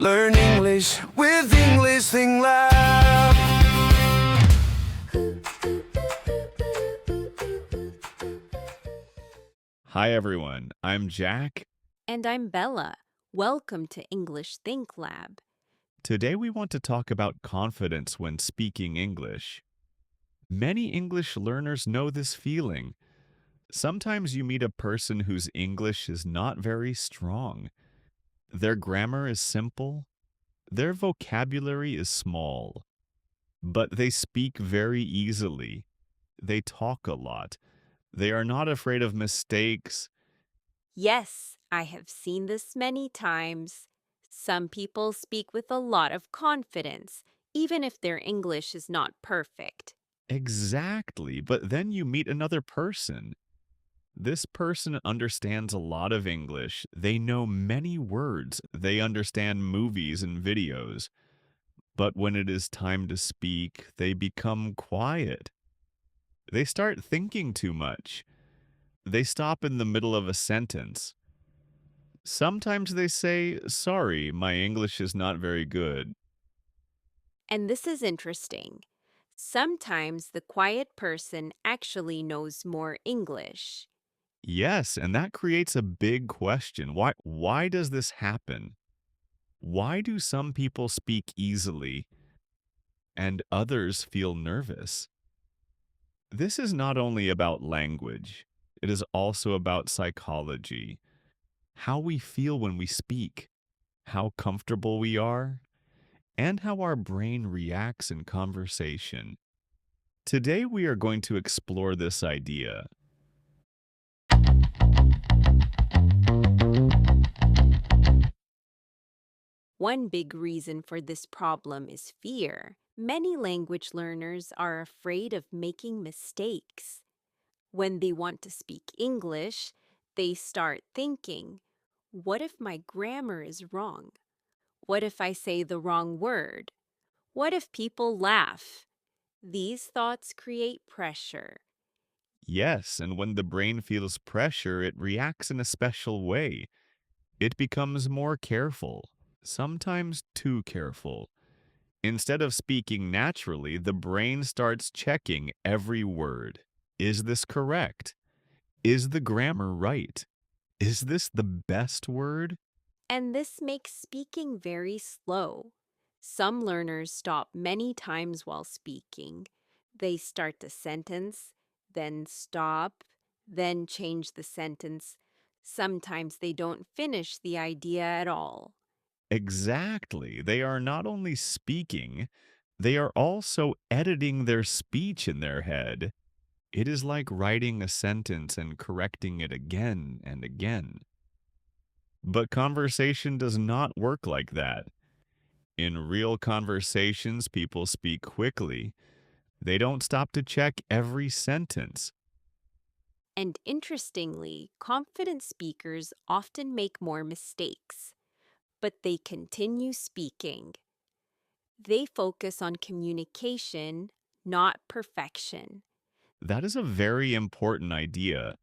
Learn English with English ThinkLab. Hi everyone, I'm Jack. And I'm Bella. Welcome to English ThinkLab. Today we want to talk about confidence when speaking English. Many English learners know this feeling. Sometimes you meet a person whose English is not very strong. Their grammar is simple, their vocabulary is small, but they speak very easily. They talk a lot. They are not afraid of mistakes. Yes, I have seen this many times. Some people speak with a lot of confidence, even if their English is not perfect. Exactly, but then you meet another person. This person understands a lot of English. They know many words. They understand movies and videos. But when it is time to speak, they become quiet. They start thinking too much. They stop in the middle of a sentence. Sometimes they say, "Sorry, my English is not very good." And this is interesting. Sometimes the quiet person actually knows more English. Yes, and that creates a big question. Why does this happen? Why do some people speak easily and others feel nervous? This is not only about language, it is also about psychology, how we feel when we speak, how comfortable we are, and how our brain reacts in conversation. Today, we are going to explore this idea. One big reason for this problem is fear. Many language learners are afraid of making mistakes. When they want to speak English, they start thinking, what if my grammar is wrong? What if I say the wrong word? What if people laugh? These thoughts create pressure. Yes, and when the brain feels pressure, it reacts in a special way. It becomes more careful, sometimes too careful. Instead of speaking naturally, the brain starts checking every word. Is this correct? Is the grammar right? Is this the best word? And this makes speaking very slow. Some learners stop many times while speaking. They start the sentence, then stop, then change the sentence. Sometimes they don't finish the idea at all. Exactly. They are not only speaking, they are also editing their speech in their head. It is like writing a sentence and correcting it again and again. But conversation does not work like that. In real conversations, people speak quickly. They don't stop to check every sentence. And interestingly, confident speakers often make more mistakes, but they continue speaking. They focus on communication, not perfection. That is a very important idea.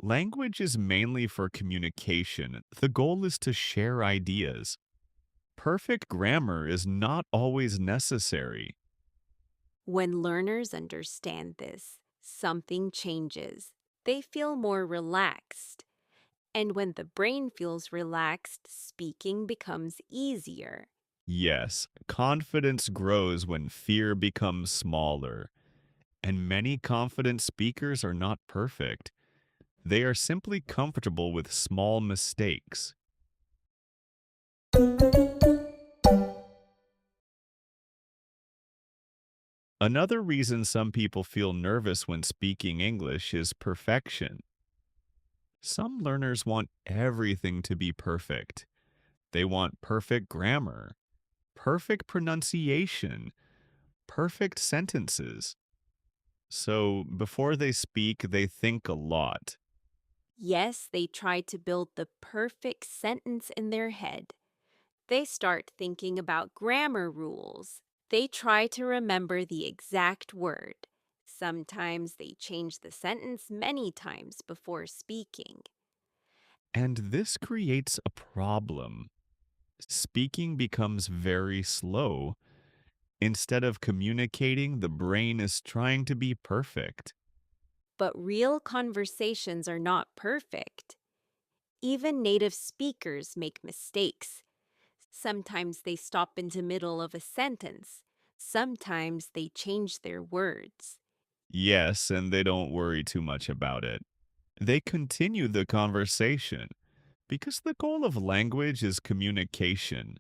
Language is mainly for communication. The goal is to share ideas. Perfect grammar is not always necessary. When learners understand this, something changes. They feel more relaxed. And when the brain feels relaxed, speaking becomes easier. Yes, confidence grows when fear becomes smaller. And many confident speakers are not perfect. They are simply comfortable with small mistakes. Another reason some people feel nervous when speaking English is perfection. Some learners want everything to be perfect. They want perfect grammar, perfect pronunciation, perfect sentences. So before they speak, they think a lot. Yes, they try to build the perfect sentence in their head. They start thinking about grammar rules. They try to remember the exact word. Sometimes they change the sentence many times before speaking. And this creates a problem. Speaking becomes very slow. Instead of communicating, the brain is trying to be perfect. But real conversations are not perfect. Even native speakers make mistakes. Sometimes they stop in the middle of a sentence. Sometimes they change their words. Yes, and they don't worry too much about it. They continue the conversation because the goal of language is communication.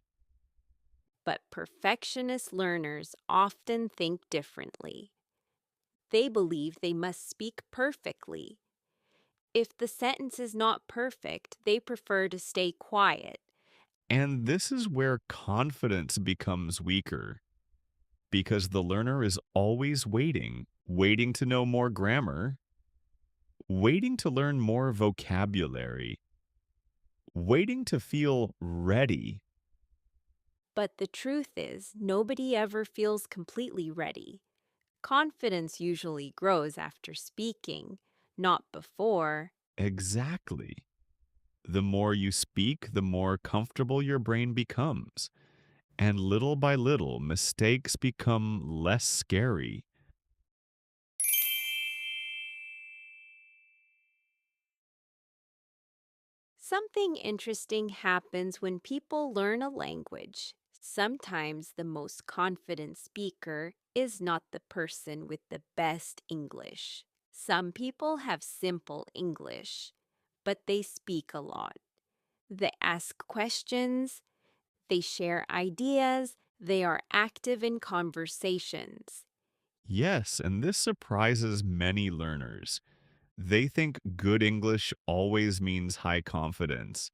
But perfectionist learners often think differently. They believe they must speak perfectly. If the sentence is not perfect, they prefer to stay quiet. And this is where confidence becomes weaker because the learner is always waiting to know more grammar, waiting to learn more vocabulary, waiting to feel ready. But the truth is, nobody ever feels completely ready. Confidence usually grows after speaking, not before. Exactly. The more you speak, the more comfortable your brain becomes. And little by little, mistakes become less scary. Something interesting happens when people learn a language. Sometimes the most confident speaker is not the person with the best English. Some people have simple English, but they speak a lot. They ask questions, they share ideas, they are active in conversations. Yes, and this surprises many learners. They think good English always means high confidence.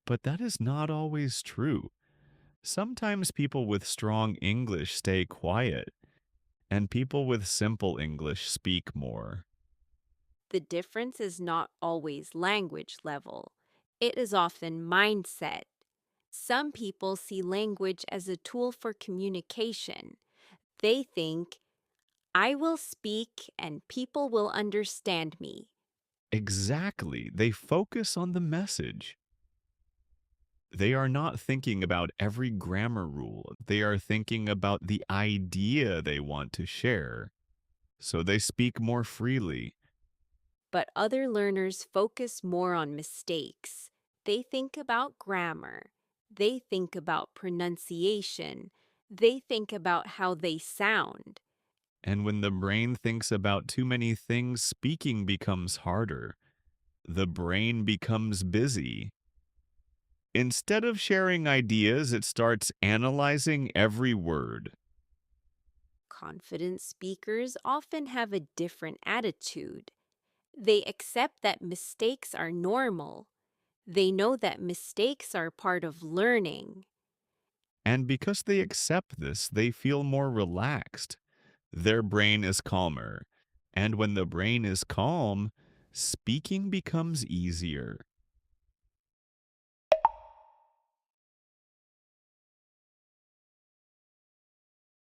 But that is not always true. Sometimes people with strong English stay quiet, and people with simple English speak more. The difference is not always language level, it is often mindset. Some people see language as a tool for communication. They think, I will speak and people will understand me. Exactly, they focus on the message. They are not thinking about every grammar rule. They are thinking about the idea they want to share. So they speak more freely. But other learners focus more on mistakes. They think about grammar. They think about pronunciation. They think about how they sound. And when the brain thinks about too many things, speaking becomes harder. The brain becomes busy. Instead of sharing ideas, it starts analyzing every word. Confident speakers often have a different attitude. They accept that mistakes are normal. They know that mistakes are part of learning. And because they accept this, they feel more relaxed. Their brain is calmer. And when the brain is calm, speaking becomes easier.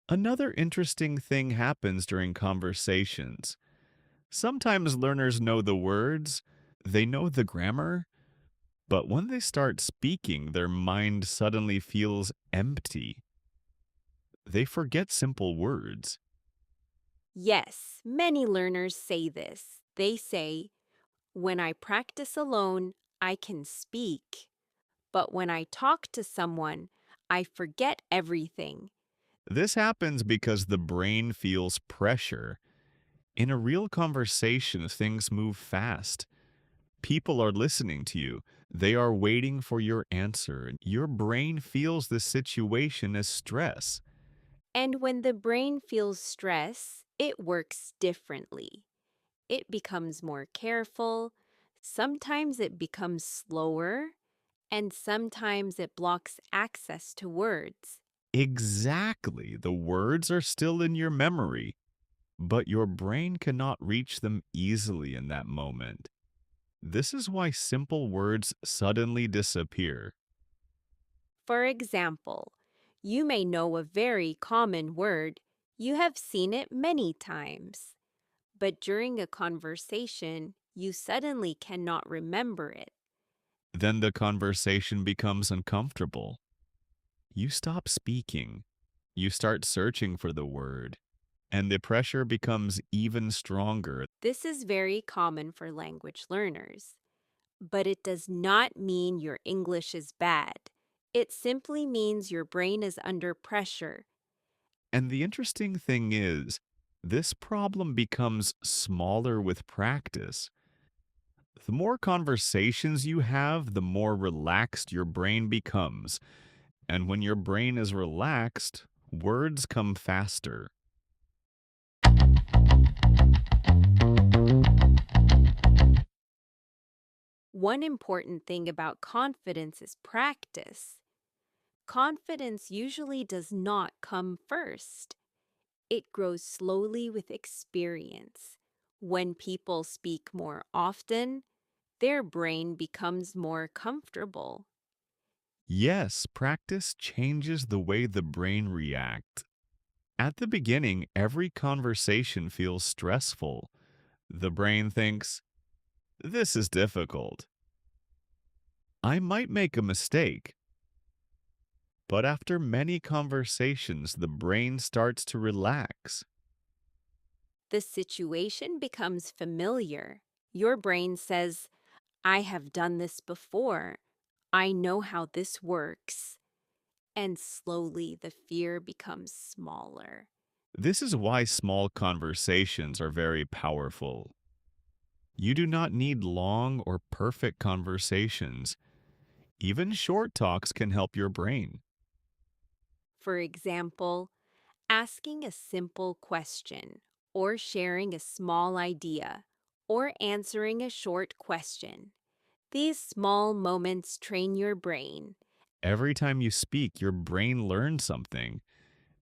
Another interesting thing happens during conversations. Sometimes learners know the words, they know the grammar, but when they start speaking, their mind suddenly feels empty. They forget simple words. Yes, many learners say this. They say, when I practice alone, I can speak. But when I talk to someone, I forget everything. This happens because the brain feels pressure. In a real conversation, things move fast. People are listening to you. They are waiting for your answer. Your brain feels the situation as stress. And when the brain feels stress, it works differently. It becomes more careful. Sometimes it becomes slower. And sometimes it blocks access to words. Exactly. The words are still in your memory, but your brain cannot reach them easily in that moment. This is why simple words suddenly disappear. For example, you may know a very common word. You have seen it many times. But during a conversation, you suddenly cannot remember it. Then the conversation becomes uncomfortable. You stop speaking. You start searching for the word, and the pressure becomes even stronger. This is very common for language learners, but it does not mean your English is bad. It simply means your brain is under pressure. And the interesting thing is, this problem becomes smaller with practice. The more conversations you have, the more relaxed your brain becomes. And when your brain is relaxed, words come faster. One important thing about confidence is practice. Confidence usually does not come first. It grows slowly with experience. When people speak more often, their brain becomes more comfortable. Yes, practice changes the way the brain reacts. At the beginning, every conversation feels stressful. The brain thinks, this is difficult. I might make a mistake. But after many conversations, the brain starts to relax. The situation becomes familiar. Your brain says, I have done this before. I know how this works. And slowly the fear becomes smaller. This is why small conversations are very powerful. You do not need long or perfect conversations. Even short talks can help your brain. For example, asking a simple question, or sharing a small idea, or answering a short question. These small moments train your brain. Every time you speak, your brain learns something.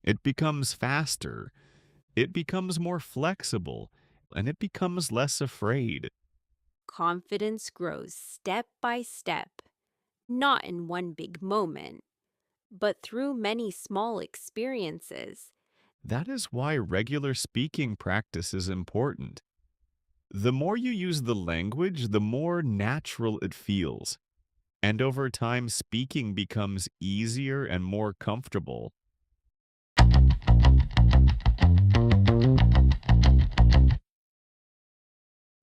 It becomes faster, it becomes more flexible, and it becomes less afraid. Confidence grows step by step, not in one big moment, but through many small experiences. That is why regular speaking practice is important. The more you use the language, the more natural it feels. And over time, speaking becomes easier and more comfortable.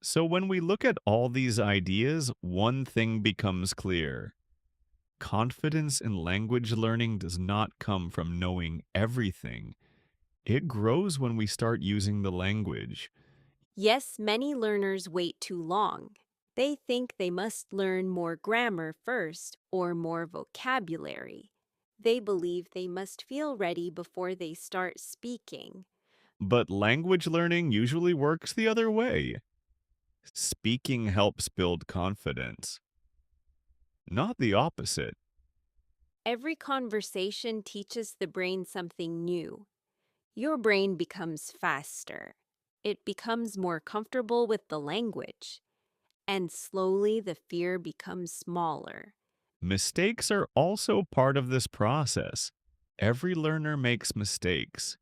So when we look at all these ideas, one thing becomes clear. Confidence in language learning does not come from knowing everything. It grows when we start using the language. Yes, many learners wait too long. They think they must learn more grammar first or more vocabulary. They believe they must feel ready before they start speaking. But language learning usually works the other way. Speaking helps build confidence, not the opposite. Every conversation teaches the brain something new. Your brain becomes faster. It becomes more comfortable with the language. And slowly the fear becomes smaller. Mistakes are also part of this process. Every learner makes mistakes.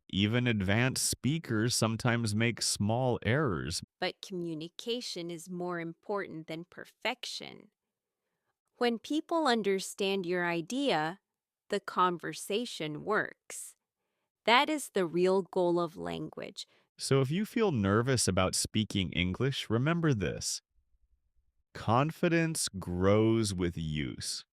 Even advanced speakers sometimes make small errors. But communication is more important than perfection. When people understand your idea, the conversation works. That is the real goal of language. So if you feel nervous about speaking English, remember this. Confidence grows with use.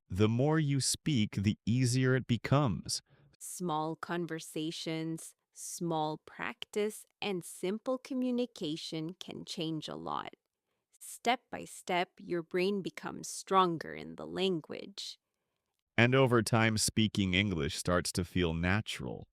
The more you speak, the easier it becomes. Small conversations, small practice, and simple communication can change a lot. Step by step, your brain becomes stronger in the language. And over time, speaking English starts to feel natural.